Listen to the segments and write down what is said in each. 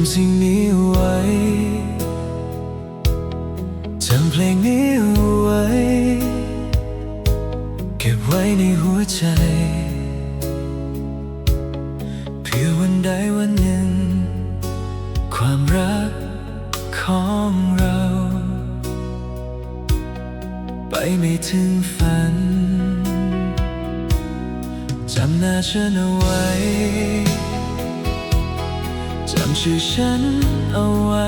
ำสิ่งนี้เอาไว้จำเพลงนี้เอาไว้เก็บไว้ในหัวใจเพื่อวันใดวันหนึ่งความรักของเราไปไม่ถึงฝันจำหน้าฉันเอาไว้จำชื่อฉันเอาไว้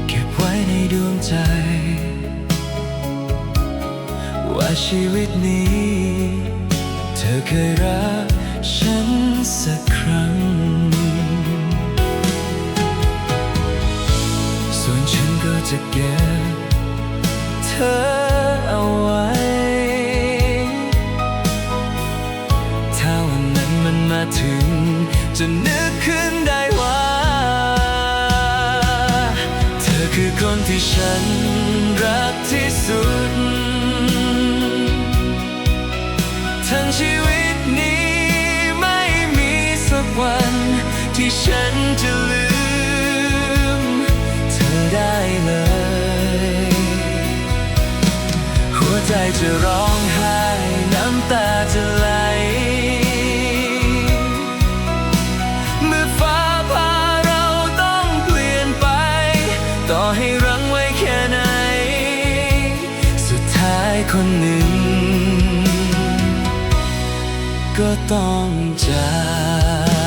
เก็บไว้ในดวงใจว่าชีวิตนี้เธอเคยรักฉันสักครั้งส่วนฉันก็จะเก็บเธอเอาไว้ถ้าวันนั้นมันมาถึงจะนึกขึ้นได้ว่าเธอคือคนที่ฉันรักที่สุดทั้งชีวิตนี้ไม่มีสักวันที่ฉันจะลืมเธอได้เลยหัวใจจะร้องไห้น้ำตาจะไหลเมื่อฟ้าพาเราต้องเปลี่ยนไปต่อให้รั้งไว้แค่ไหนสุดท้ายคนหนึ่งก็ต้องจาก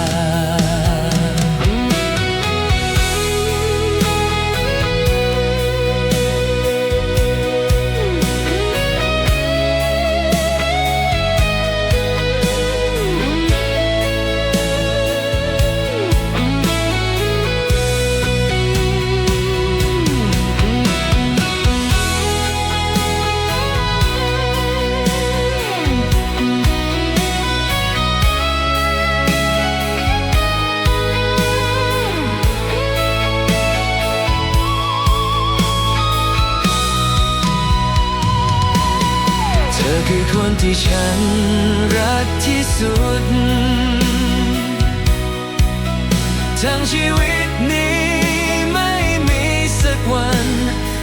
เธอคือคนที่ฉันรักที่สุดทั้งชีวิตนี้ไม่มีสักวัน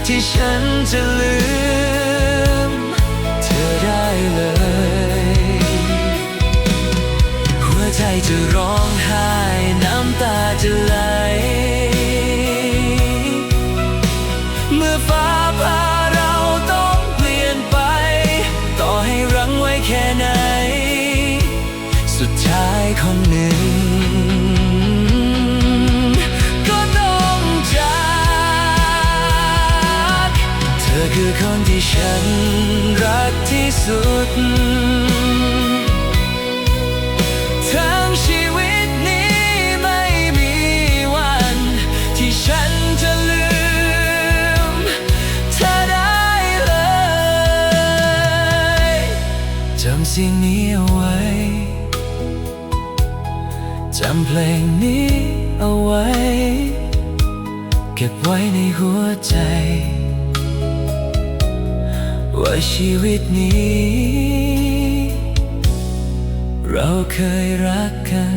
ที่ฉันจะลืมเธอได้เลยหัวใจจะร้องไห้น้ำตาจะไหลเมื่อฟ้าพาเราต้องเปลี่ยนไปต่อให้รั้งไว้แค่ไหนสุดท้ายคนหนึ่งก็ต้องจากเธอคือคนที่ฉันรักที่สุดทั้งชีวิตนี้ไม่มีวันที่ฉันจะลืมเธอได้เลยจำสิ่งนี้เอาไว้จำเพลงนี้เอาไว้เก็บไว้ในหัวใจว่าชีวิตนี้เราเคยรักกัน